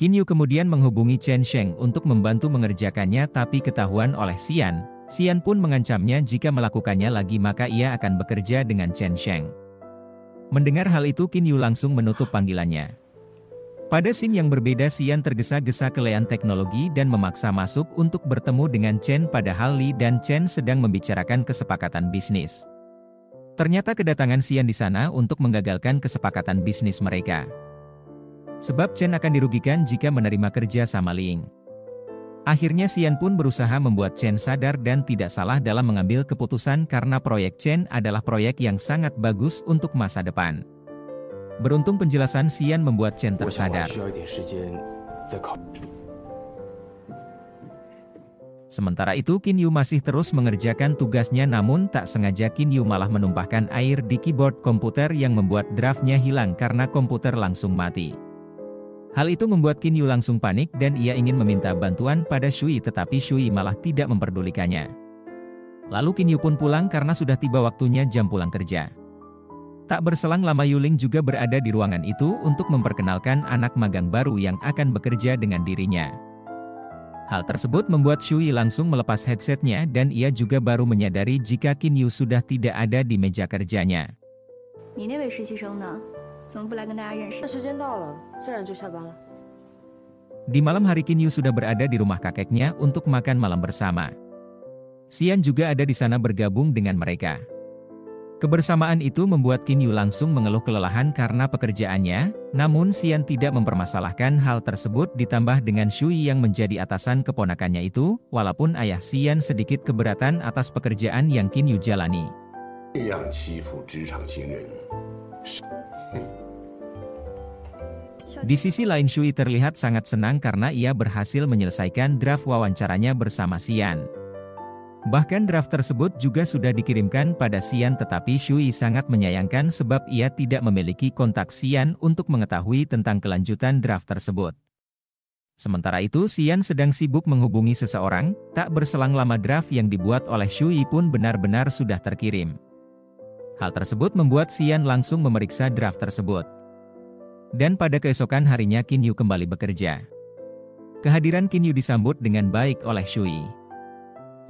Qin Yu kemudian menghubungi Chen Sheng untuk membantu mengerjakannya, tapi ketahuan oleh Xian. Xian pun mengancamnya jika melakukannya lagi maka ia akan bekerja dengan Chen Sheng. Mendengar hal itu Qin Yu langsung menutup panggilannya. Pada scene yang berbeda Xian tergesa-gesa ke Lean Teknologi dan memaksa masuk untuk bertemu dengan Chen padahal Li dan Chen sedang membicarakan kesepakatan bisnis. Ternyata kedatangan Xian di sana untuk menggagalkan kesepakatan bisnis mereka. Sebab Chen akan dirugikan jika menerima kerja sama Ling. Akhirnya Xian pun berusaha membuat Chen sadar dan tidak salah dalam mengambil keputusan karena proyek Chen adalah proyek yang sangat bagus untuk masa depan. Beruntung penjelasan Xian membuat Chen tersadar. Sementara itu Qin Yu masih terus mengerjakan tugasnya namun tak sengaja Qin Yu malah menumpahkan air di keyboard komputer yang membuat draftnya hilang karena komputer langsung mati. Hal itu membuat Qin Yu langsung panik dan ia ingin meminta bantuan pada Shui tetapi Shui malah tidak memperdulikannya. Lalu Qin Yu pun pulang karena sudah tiba waktunya jam pulang kerja. Tak berselang lama Yuling juga berada di ruangan itu untuk memperkenalkan anak magang baru yang akan bekerja dengan dirinya. Hal tersebut membuat Shui langsung melepas headsetnya dan ia juga baru menyadari jika Qin Yu sudah tidak ada di meja kerjanya. Di malam hari Qin Yu sudah berada di rumah kakeknya untuk makan malam bersama. Xian juga ada di sana bergabung dengan mereka. Kebersamaan itu membuat Qin Yu langsung mengeluh kelelahan karena pekerjaannya, namun Xian tidak mempermasalahkan hal tersebut ditambah dengan Shui yang menjadi atasan keponakannya itu, walaupun ayah Xian sedikit keberatan atas pekerjaan yang Qin Yu jalani. Di sisi lain Shui terlihat sangat senang karena ia berhasil menyelesaikan draft wawancaranya bersama Xian. Bahkan draft tersebut juga sudah dikirimkan pada Xian tetapi Shui sangat menyayangkan sebab ia tidak memiliki kontak Xian untuk mengetahui tentang kelanjutan draft tersebut. Sementara itu Xian sedang sibuk menghubungi seseorang, tak berselang lama draft yang dibuat oleh Shui pun benar-benar sudah terkirim. Hal tersebut membuat Xian langsung memeriksa draft tersebut. Dan pada keesokan harinya Qin Yu kembali bekerja. Kehadiran Qin Yu disambut dengan baik oleh Shui.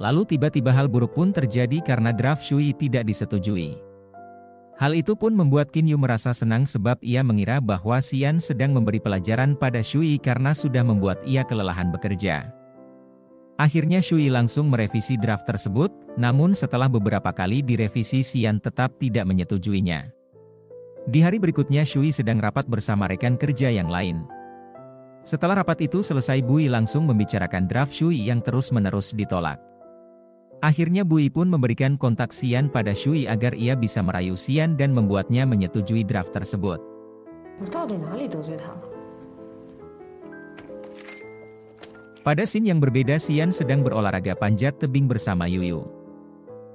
Lalu tiba-tiba hal buruk pun terjadi karena draft Shui tidak disetujui. Hal itu pun membuat Qin Yu merasa senang sebab ia mengira bahwa Xian sedang memberi pelajaran pada Shui karena sudah membuat ia kelelahan bekerja. Akhirnya Shui langsung merevisi draft tersebut, namun setelah beberapa kali direvisi Xian tetap tidak menyetujuinya. Di hari berikutnya Shui sedang rapat bersama rekan kerja yang lain. Setelah rapat itu selesai Bui langsung membicarakan draft Shui yang terus-menerus ditolak. Akhirnya Bui pun memberikan kontak Xian pada Shui agar ia bisa merayu Xian dan membuatnya menyetujui draft tersebut. Pada scene yang berbeda Xian sedang berolahraga panjat tebing bersama Yuyu.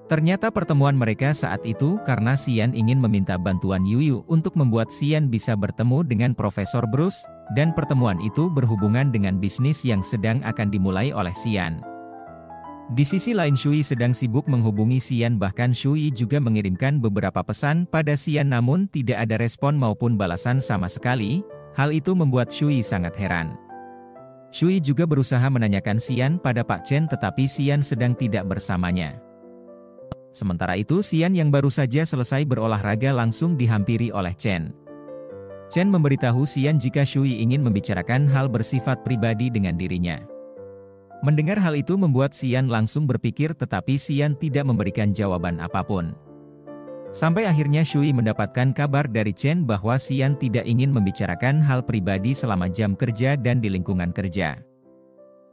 Ternyata pertemuan mereka saat itu karena Xian ingin meminta bantuan Yuyu untuk membuat Xian bisa bertemu dengan Profesor Bruce, dan pertemuan itu berhubungan dengan bisnis yang sedang akan dimulai oleh Xian. Di sisi lain Shui sedang sibuk menghubungi Xian bahkan Shui juga mengirimkan beberapa pesan pada Xian namun tidak ada respon maupun balasan sama sekali, hal itu membuat Shui sangat heran. Shui juga berusaha menanyakan Xian pada Pak Chen tetapi Xian sedang tidak bersamanya. Sementara itu Xian yang baru saja selesai berolahraga langsung dihampiri oleh Chen. Chen memberitahu Xian jika Shui ingin membicarakan hal bersifat pribadi dengan dirinya. Mendengar hal itu membuat Xian langsung berpikir tetapi Xian tidak memberikan jawaban apapun. Sampai akhirnya Shui mendapatkan kabar dari Chen bahwa Xian tidak ingin membicarakan hal pribadi selama jam kerja dan di lingkungan kerja.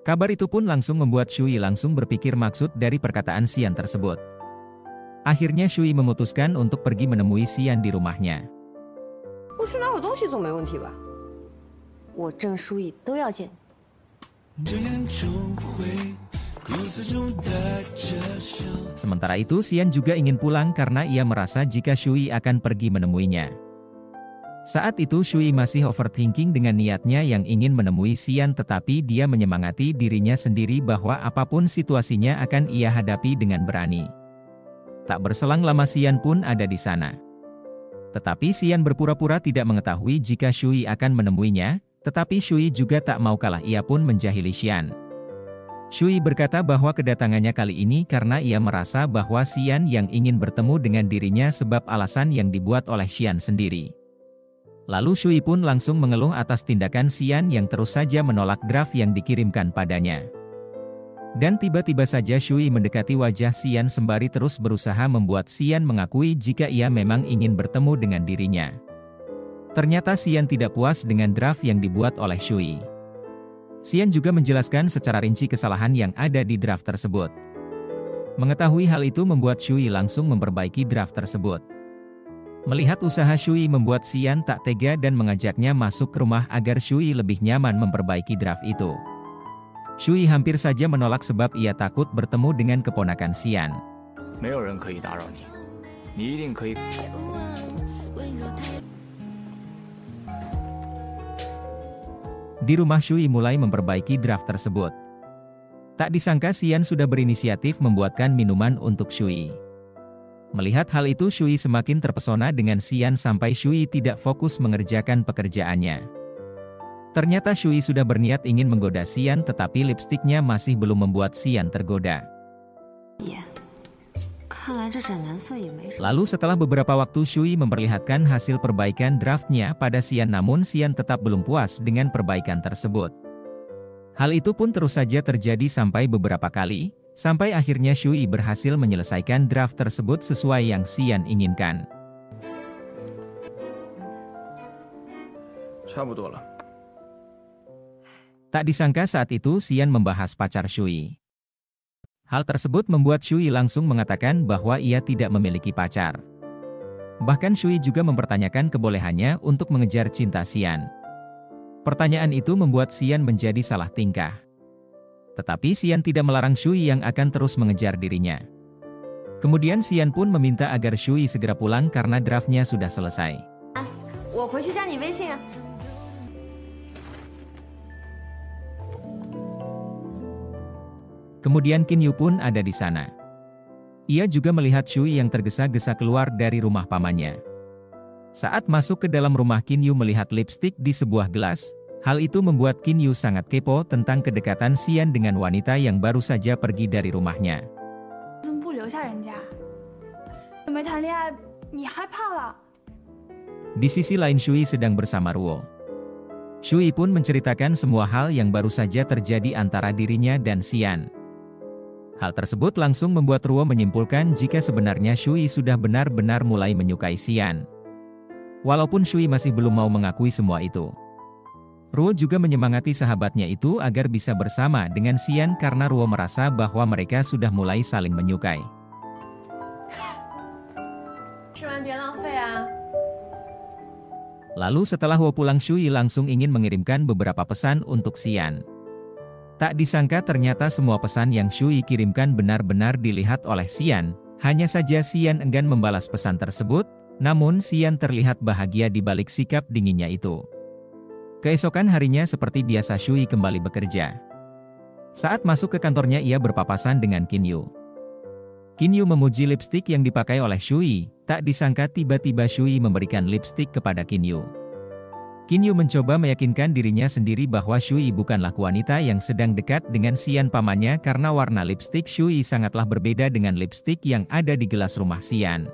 Kabar itu pun langsung membuat Shui langsung berpikir maksud dari perkataan Xian tersebut. Akhirnya Shui memutuskan untuk pergi menemui Xian di rumahnya. Sementara itu Xian juga ingin pulang karena ia merasa jika Shui akan pergi menemuinya. Saat itu Shui masih overthinking dengan niatnya yang ingin menemui Xian tetapi dia menyemangati dirinya sendiri bahwa apapun situasinya akan ia hadapi dengan berani. Tak berselang lama Xian pun ada di sana. Tetapi Xian berpura-pura tidak mengetahui jika Shui akan menemuinya, tetapi Shui juga tak mau kalah ia pun menjahili Xian. Shui berkata bahwa kedatangannya kali ini karena ia merasa bahwa Xian yang ingin bertemu dengan dirinya sebab alasan yang dibuat oleh Xian sendiri. Lalu Shui pun langsung mengeluh atas tindakan Xian yang terus saja menolak draft yang dikirimkan padanya. Dan tiba-tiba saja Shui mendekati wajah Xian sembari terus berusaha membuat Xian mengakui jika ia memang ingin bertemu dengan dirinya. Ternyata Xian tidak puas dengan draft yang dibuat oleh Shui. Xian juga menjelaskan secara rinci kesalahan yang ada di draft tersebut. Mengetahui hal itu membuat Shui langsung memperbaiki draft tersebut. Melihat usaha Shui membuat Xian tak tega dan mengajaknya masuk ke rumah agar Shui lebih nyaman memperbaiki draft itu. Shui hampir saja menolak sebab ia takut bertemu dengan keponakan Xian. 没有人可以打扰你，你一定可以。 Di rumah Shui mulai memperbaiki draft tersebut. Tak disangka Xian sudah berinisiatif membuatkan minuman untuk Shui. Melihat hal itu Shui semakin terpesona dengan Xian sampai Shui tidak fokus mengerjakan pekerjaannya. Ternyata Shui sudah berniat ingin menggoda Xian tetapi lipstiknya masih belum membuat Xian tergoda. Lalu setelah beberapa waktu Shui memperlihatkan hasil perbaikan draftnya pada Xian namun Xian tetap belum puas dengan perbaikan tersebut. Hal itu pun terus saja terjadi sampai beberapa kali, sampai akhirnya Shui berhasil menyelesaikan draft tersebut sesuai yang Xian inginkan. 差不多了。 Tak disangka saat itu Xian membahas pacar Shui. Hal tersebut membuat Shui langsung mengatakan bahwa ia tidak memiliki pacar. Bahkan Shui juga mempertanyakan kebolehannya untuk mengejar cinta Xian. Pertanyaan itu membuat Xian menjadi salah tingkah. Tetapi Xian tidak melarang Shui yang akan terus mengejar dirinya. Kemudian Xian pun meminta agar Shui segera pulang karena draftnya sudah selesai. 我回去加你微信啊。 Kemudian Qin Yu pun ada di sana. Ia juga melihat Shui yang tergesa-gesa keluar dari rumah pamannya. Saat masuk ke dalam rumah Qin Yu melihat lipstik di sebuah gelas, hal itu membuat Qin Yu sangat kepo tentang kedekatan Xian dengan wanita yang baru saja pergi dari rumahnya. Di sisi lain Shui sedang bersama Ruo. Shui pun menceritakan semua hal yang baru saja terjadi antara dirinya dan Xian. Hal tersebut langsung membuat Ruo menyimpulkan jika sebenarnya Shui sudah benar-benar mulai menyukai Xian. Walaupun Shui masih belum mau mengakui semua itu. Ruo juga menyemangati sahabatnya itu agar bisa bersama dengan Xian karena Ruo merasa bahwa mereka sudah mulai saling menyukai. Lalu setelah Ruo pulang Shui langsung ingin mengirimkan beberapa pesan untuk Xian. Tak disangka ternyata semua pesan yang Shui kirimkan benar-benar dilihat oleh Xian, hanya saja Xian enggan membalas pesan tersebut, namun Xian terlihat bahagia di balik sikap dinginnya itu. Keesokan harinya seperti biasa Shui kembali bekerja. Saat masuk ke kantornya ia berpapasan dengan Qin Yu. Qin Yu memuji lipstik yang dipakai oleh Shui, tak disangka tiba-tiba Shui memberikan lipstik kepada Qin Yu. Qin Yu mencoba meyakinkan dirinya sendiri bahwa Shui bukanlah wanita yang sedang dekat dengan Xian pamannya karena warna lipstik Shui sangatlah berbeda dengan lipstik yang ada di gelas rumah Xian.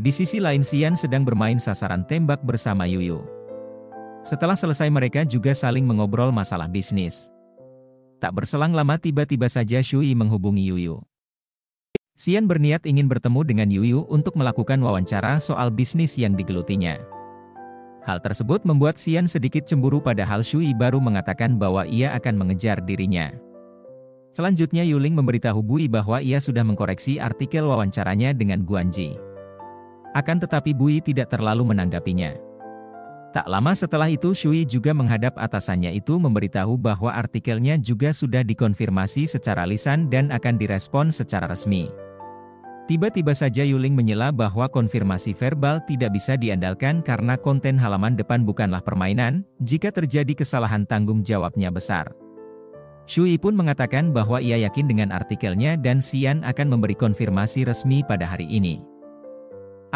Di sisi lain Xian sedang bermain sasaran tembak bersama Yuyu. Setelah selesai mereka juga saling mengobrol masalah bisnis. Tak berselang lama tiba-tiba saja Shui menghubungi Yuyu. Xian berniat ingin bertemu dengan Yuyu untuk melakukan wawancara soal bisnis yang digelutinya. Hal tersebut membuat Xian sedikit cemburu padahal Shui baru mengatakan bahwa ia akan mengejar dirinya. Selanjutnya Yuling memberitahu Bui bahwa ia sudah mengkoreksi artikel wawancaranya dengan Guanji. Akan tetapi Bui tidak terlalu menanggapinya. Tak lama setelah itu Shui juga menghadap atasannya itu memberitahu bahwa artikelnya juga sudah dikonfirmasi secara lisan dan akan direspon secara resmi. Tiba-tiba saja Yuling menyela bahwa konfirmasi verbal tidak bisa diandalkan karena konten halaman depan bukanlah permainan, jika terjadi kesalahan tanggung jawabnya besar. Shui pun mengatakan bahwa ia yakin dengan artikelnya dan Xian akan memberi konfirmasi resmi pada hari ini.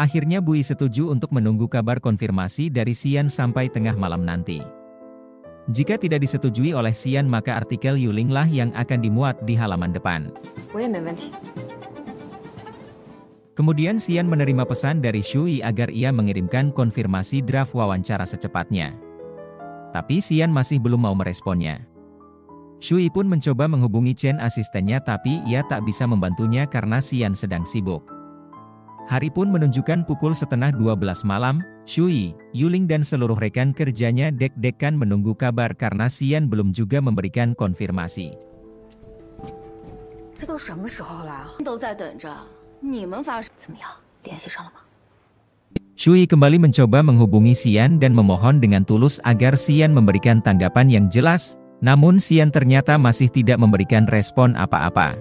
Akhirnya Bui setuju untuk menunggu kabar konfirmasi dari Xian sampai tengah malam nanti. Jika tidak disetujui oleh Xian maka artikel Yuling lah yang akan dimuat di halaman depan. 我也没问题。 Kemudian Xian menerima pesan dari Shui agar ia mengirimkan konfirmasi draft wawancara secepatnya. Tapi Xian masih belum mau meresponnya. Shui pun mencoba menghubungi Chen asistennya tapi ia tak bisa membantunya karena Xian sedang sibuk. Hari pun menunjukkan pukul 11:30 malam, Shui, Yuling dan seluruh rekan kerjanya deg-degan menunggu kabar karena Xian belum juga memberikan konfirmasi. 这都什么时候了？都在等着。你们发生怎么样？联系上了吗？ Shui kembali mencoba menghubungi Xian dan memohon dengan tulus agar Xian memberikan tanggapan yang jelas, namun Xian ternyata masih tidak memberikan respon apa-apa.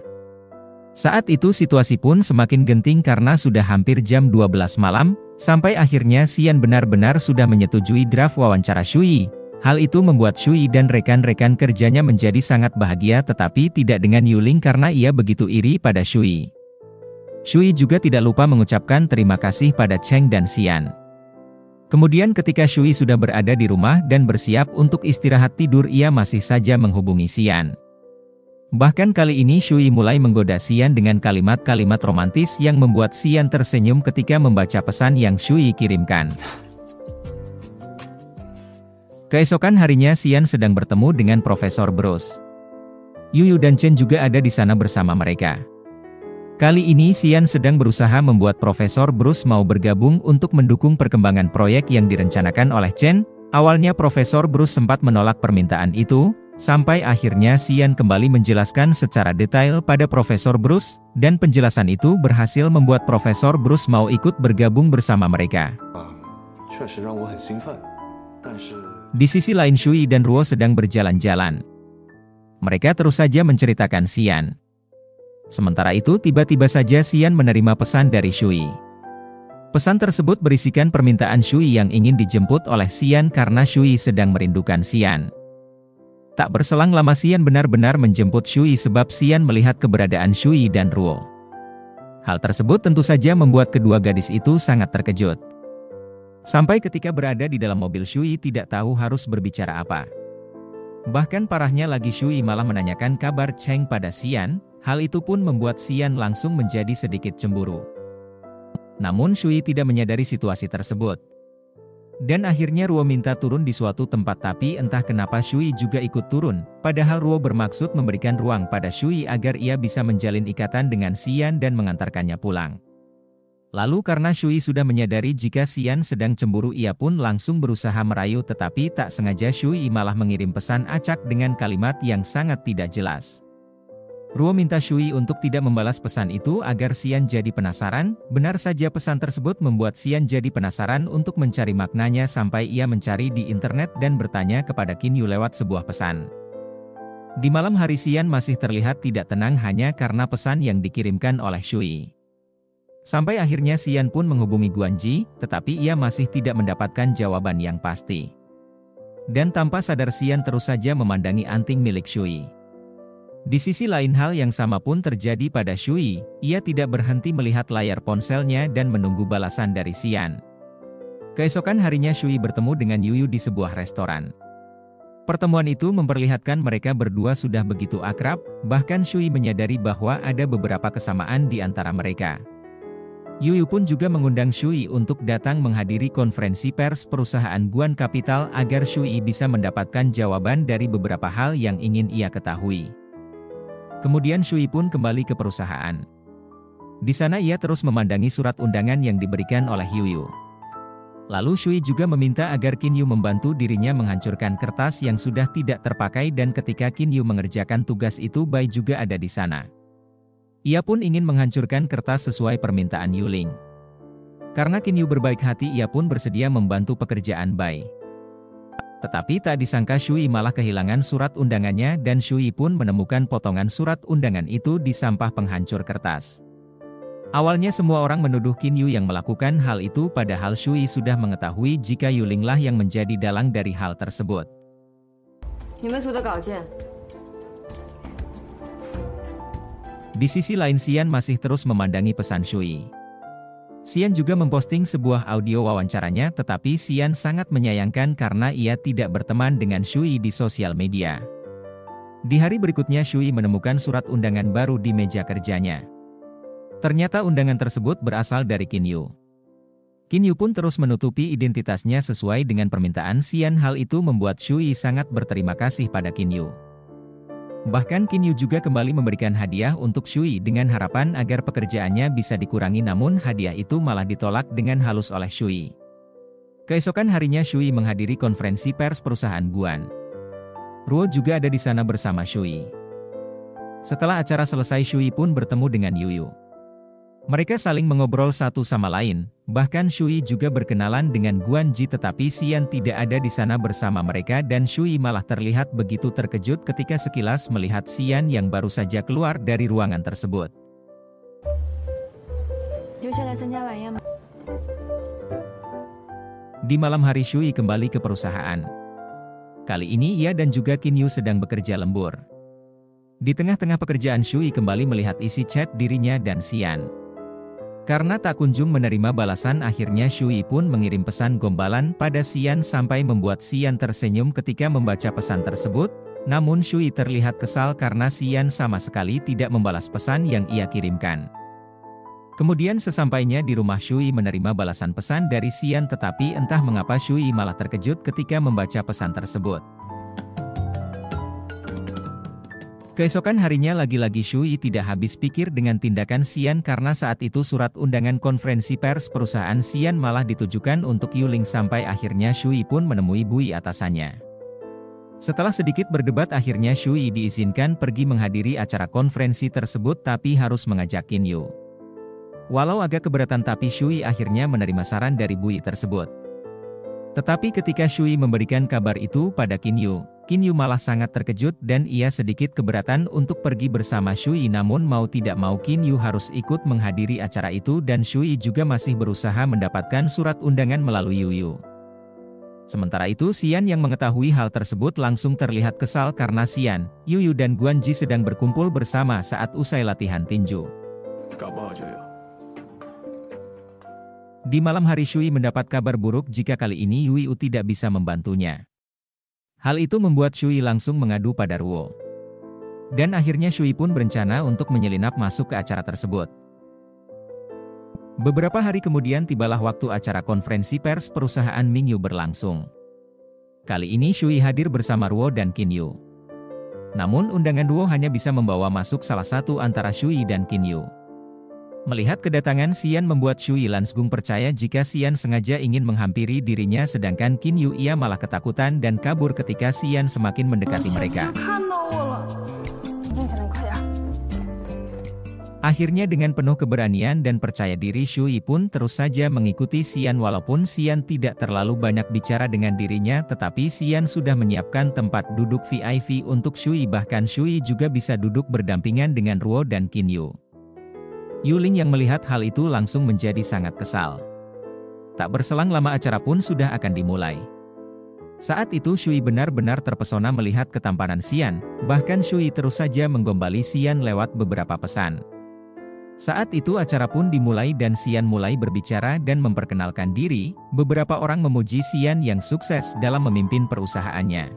Saat itu situasi pun semakin genting karena sudah hampir jam 12 malam, sampai akhirnya Xian benar-benar sudah menyetujui draft wawancara Shui. Hal itu membuat Shui dan rekan-rekan kerjanya menjadi sangat bahagia tetapi tidak dengan Yuling karena ia begitu iri pada Shui. Shui juga tidak lupa mengucapkan terima kasih pada Cheng dan Xian. Kemudian ketika Shui sudah berada di rumah dan bersiap untuk istirahat tidur ia masih saja menghubungi Xian. Bahkan kali ini Shui mulai menggoda Xian dengan kalimat-kalimat romantis yang membuat Xian tersenyum ketika membaca pesan yang Shui kirimkan. Keesokan harinya Xian sedang bertemu dengan Profesor Bruce. Yuyu dan Chen juga ada di sana bersama mereka. Kali ini Xian sedang berusaha membuat Profesor Bruce mau bergabung untuk mendukung perkembangan proyek yang direncanakan oleh Chen. Awalnya Profesor Bruce sempat menolak permintaan itu, sampai akhirnya Xian kembali menjelaskan secara detail pada Profesor Bruce, dan penjelasan itu berhasil membuat Profesor Bruce mau ikut bergabung bersama mereka. Di sisi lain Shui dan Ruo sedang berjalan-jalan. Mereka terus saja menceritakan Xian. Sementara itu tiba-tiba saja Xian menerima pesan dari Shui. Pesan tersebut berisikan permintaan Shui yang ingin dijemput oleh Xian karena Shui sedang merindukan Xian. Tak berselang lama Xian benar-benar menjemput Shui sebab Xian melihat keberadaan Shui dan Ruo. Hal tersebut tentu saja membuat kedua gadis itu sangat terkejut. Sampai ketika berada di dalam mobil Shui tidak tahu harus berbicara apa. Bahkan parahnya lagi Shui malah menanyakan kabar Cheng pada Xian. Hal itu pun membuat Xian langsung menjadi sedikit cemburu. Namun Shui tidak menyadari situasi tersebut. Dan akhirnya Ruo minta turun di suatu tempat tapi entah kenapa Shui juga ikut turun, padahal Ruo bermaksud memberikan ruang pada Shui agar ia bisa menjalin ikatan dengan Xian dan mengantarkannya pulang. Lalu karena Shui sudah menyadari jika Xian sedang cemburu ia pun langsung berusaha merayu tetapi tak sengaja Shui malah mengirim pesan acak dengan kalimat yang sangat tidak jelas. Ruo minta Shui untuk tidak membalas pesan itu agar Xian jadi penasaran. Benar saja pesan tersebut membuat Xian jadi penasaran untuk mencari maknanya sampai ia mencari di internet dan bertanya kepada Qin Yu lewat sebuah pesan. Di malam hari Xian masih terlihat tidak tenang hanya karena pesan yang dikirimkan oleh Shui. Sampai akhirnya Xian pun menghubungi Guanji, tetapi ia masih tidak mendapatkan jawaban yang pasti. Dan tanpa sadar Xian terus saja memandangi anting milik Shui. Di sisi lain hal yang sama pun terjadi pada Shui, ia tidak berhenti melihat layar ponselnya dan menunggu balasan dari Xian. Keesokan harinya Shui bertemu dengan Yuyu di sebuah restoran. Pertemuan itu memperlihatkan mereka berdua sudah begitu akrab, bahkan Shui menyadari bahwa ada beberapa kesamaan di antara mereka. Yuyu pun juga mengundang Shui untuk datang menghadiri konferensi pers perusahaan Guan Capital agar Shui bisa mendapatkan jawaban dari beberapa hal yang ingin ia ketahui. Kemudian Shui pun kembali ke perusahaan. Di sana ia terus memandangi surat undangan yang diberikan oleh Yuyu. Lalu Shui juga meminta agar Qin Yu membantu dirinya menghancurkan kertas yang sudah tidak terpakai dan ketika Qin Yu mengerjakan tugas itu Bai juga ada di sana. Ia pun ingin menghancurkan kertas sesuai permintaan Yuling. Karena Qin Yu berbaik hati ia pun bersedia membantu pekerjaan Bai. Tetapi tak disangka Shui malah kehilangan surat undangannya dan Shui pun menemukan potongan surat undangan itu di sampah penghancur kertas. Awalnya semua orang menuduh Qin Yu yang melakukan hal itu padahal Shui sudah mengetahui jika Yuling lah yang menjadi dalang dari hal tersebut. Di sisi lain Xian masih terus memandangi pesan Shui. Xian juga memposting sebuah audio wawancaranya, tetapi Xian sangat menyayangkan karena ia tidak berteman dengan Shui di sosial media. Di hari berikutnya Shui menemukan surat undangan baru di meja kerjanya. Ternyata undangan tersebut berasal dari Qin Yu. Qin Yu pun terus menutupi identitasnya sesuai dengan permintaan Xian. Hal itu membuat Shui sangat berterima kasih pada Qin Yu. Bahkan Qin Yu juga kembali memberikan hadiah untuk Shui dengan harapan agar pekerjaannya bisa dikurangi, namun hadiah itu malah ditolak dengan halus oleh Shui. Keesokan harinya Shui menghadiri konferensi pers perusahaan Guan. Ruo juga ada di sana bersama Shui. Setelah acara selesai, Shui pun bertemu dengan Yuyu. Mereka saling mengobrol satu sama lain, bahkan Shui juga berkenalan dengan Guan Ji, tetapi Xian tidak ada di sana bersama mereka dan Shui malah terlihat begitu terkejut ketika sekilas melihat Xian yang baru saja keluar dari ruangan tersebut. Di malam hari Shui kembali ke perusahaan. Kali ini ia dan juga Qin Yu sedang bekerja lembur. Di tengah-tengah pekerjaan Shui kembali melihat isi chat dirinya dan Xian. Karena tak kunjung menerima balasan, akhirnya Shui pun mengirim pesan gombalan pada Xian sampai membuat Xian tersenyum ketika membaca pesan tersebut. Namun Shui terlihat kesal karena Xian sama sekali tidak membalas pesan yang ia kirimkan. Kemudian sesampainya di rumah Shui menerima balasan pesan dari Xian, tetapi entah mengapa Shui malah terkejut ketika membaca pesan tersebut. Keesokan harinya lagi-lagi Shui tidak habis pikir dengan tindakan Xian karena saat itu surat undangan konferensi pers perusahaan Xian malah ditujukan untuk Yuling. Sampai akhirnya Shui pun menemui Bui atasannya. Setelah sedikit berdebat, akhirnya Shui diizinkan pergi menghadiri acara konferensi tersebut tapi harus mengajak Qin Yu. Walau agak keberatan, tapi Shui akhirnya menerima saran dari Bui tersebut. Tetapi ketika Shui memberikan kabar itu pada Qin Yu malah sangat terkejut dan ia sedikit keberatan untuk pergi bersama Shui, namun mau tidak mau Qin Yu harus ikut menghadiri acara itu dan Shui juga masih berusaha mendapatkan surat undangan melalui Yuyu. Sementara itu Xian yang mengetahui hal tersebut langsung terlihat kesal karena Xian, Yuyu dan Guan Ji sedang berkumpul bersama saat usai latihan tinju. Di malam hari Shui mendapat kabar buruk jika kali ini Yuyu tidak bisa membantunya. Hal itu membuat Shui langsung mengadu pada Ruo. Dan akhirnya Shui pun berencana untuk menyelinap masuk ke acara tersebut. Beberapa hari kemudian tibalah waktu acara konferensi pers perusahaan Mingyu berlangsung. Kali ini Shui hadir bersama Ruo dan Qin Yu. Namun undangan Ruo hanya bisa membawa masuk salah satu antara Shui dan Qin Yu. Melihat kedatangan Xian membuat Shui langsung percaya jika Xian sengaja ingin menghampiri dirinya, sedangkan Qin Yu ia malah ketakutan dan kabur ketika Xian semakin mendekati mereka. Akhirnya dengan penuh keberanian dan percaya diri Shui pun terus saja mengikuti Xian. Walaupun Xian tidak terlalu banyak bicara dengan dirinya, tetapi Xian sudah menyiapkan tempat duduk VIP untuk Shui, bahkan Shui juga bisa duduk berdampingan dengan Ruo dan Qin Yu. Yuling yang melihat hal itu langsung menjadi sangat kesal. Tak berselang lama acara pun sudah akan dimulai. Saat itu Shui benar-benar terpesona melihat ketampanan Xian, bahkan Shui terus saja menggombali Xian lewat beberapa pesan. Saat itu acara pun dimulai dan Xian mulai berbicara dan memperkenalkan diri. Beberapa orang memuji Xian yang sukses dalam memimpin perusahaannya.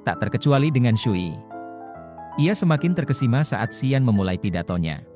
Tak terkecuali dengan Shui. Ia semakin terkesima saat Xian memulai pidatonya.